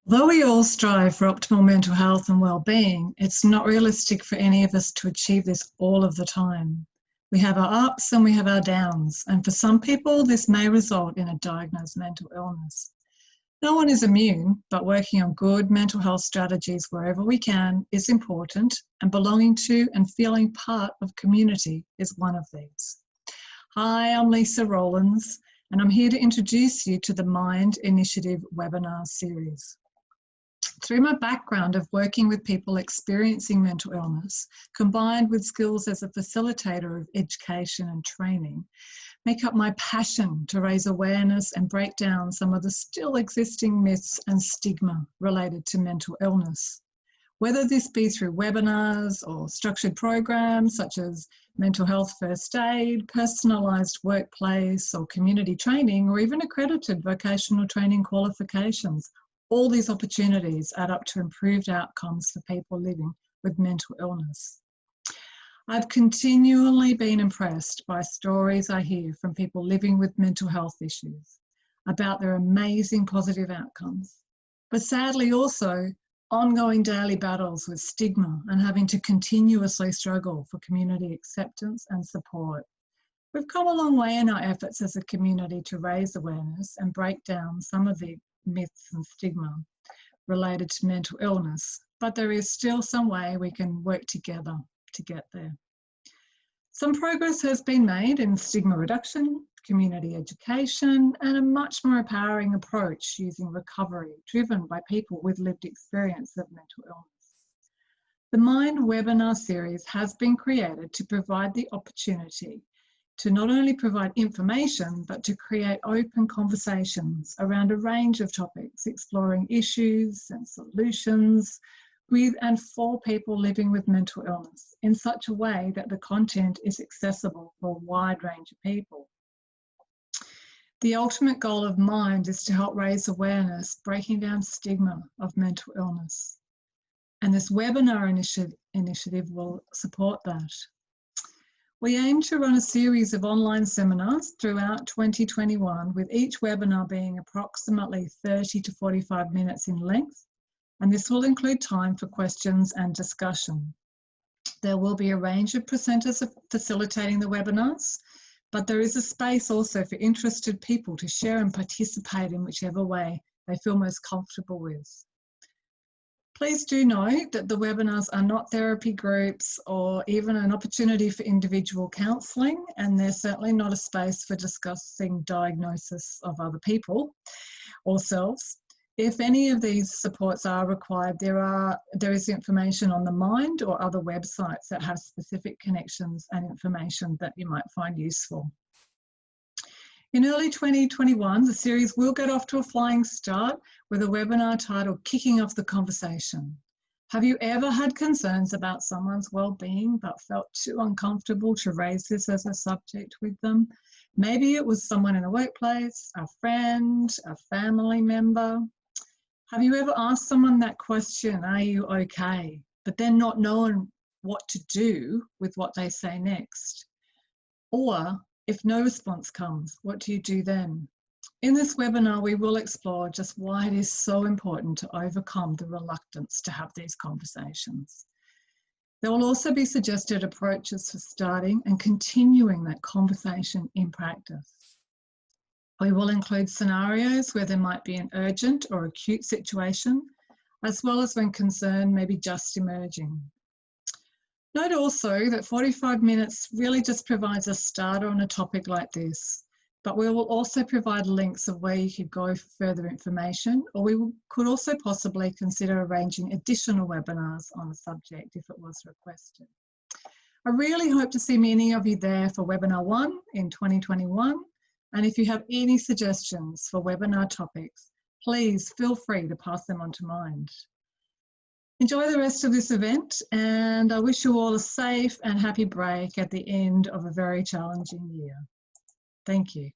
Though we all strive for optimal mental health and well-being, it's not realistic for any of us to achieve this all of the time. We have our ups and we have our downs, and for some people this may result in a diagnosed mental illness. No one is immune, but working on good mental health strategies wherever we can is important, and belonging to and feeling part of community is one of these. Hi, I'm Lisa Rowlands, and I'm here to introduce you to the MYND Initiative webinar series. Through my background of working with people experiencing mental illness, combined with skills as a facilitator of education and training, make up my passion to raise awareness and break down some of the still existing myths and stigma related to mental illness. Whether this be through webinars or structured programs such as mental health first aid, personalised workplace or community training, or even accredited vocational training qualifications, all these opportunities add up to improved outcomes for people living with mental illness. I've continually been impressed by stories I hear from people living with mental health issues about their amazing positive outcomes, but sadly also ongoing daily battles with stigma and having to continuously struggle for community acceptance and support. We've come a long way in our efforts as a community to raise awareness and break down some of the myths and stigma related to mental illness, but there is still some way we can work together to get there. Some progress has been made in stigma reduction, community education, and a much more empowering approach using recovery driven by people with lived experience of mental illness. The MYND webinar series has been created to provide the opportunity to not only provide information, but to create open conversations around a range of topics, exploring issues and solutions with and for people living with mental illness in such a way that the content is accessible for a wide range of people. The ultimate goal of MYND is to help raise awareness, breaking down stigma of mental illness. And this webinar initiative will support that. We aim to run a series of online seminars throughout 2021, with each webinar being approximately 30 to 45 minutes in length, and this will include time for questions and discussion. There will be a range of presenters facilitating the webinars, but there is a space also for interested people to share and participate in whichever way they feel most comfortable with. Please do note that the webinars are not therapy groups or even an opportunity for individual counselling, and they're certainly not a space for discussing diagnosis of other people or selves. If any of these supports are required, there is information on the MYND or other websites that have specific connections and information that you might find useful. In early 2021, the series will get off to a flying start with a webinar titled Kicking Off the Conversation. Have you ever had concerns about someone's well-being but felt too uncomfortable to raise this as a subject with them? Maybe it was someone in the workplace, a friend, a family member. Have you ever asked someone that question, are you okay? But then not knowing what to do with what they say next. Or if no response comes, what do you do then? In this webinar, we will explore just why it is so important to overcome the reluctance to have these conversations. There will also be suggested approaches for starting and continuing that conversation in practice. We will include scenarios where there might be an urgent or acute situation, as well as when concern may be just emerging. Note also that 45 minutes really just provides a starter on a topic like this, but we will also provide links of where you could go for further information, or we could also possibly consider arranging additional webinars on the subject if it was requested. I really hope to see many of you there for webinar 1 in 2021, and if you have any suggestions for webinar topics, please feel free to pass them on to MYND. Enjoy the rest of this event, and I wish you all a safe and happy break at the end of a very challenging year. Thank you.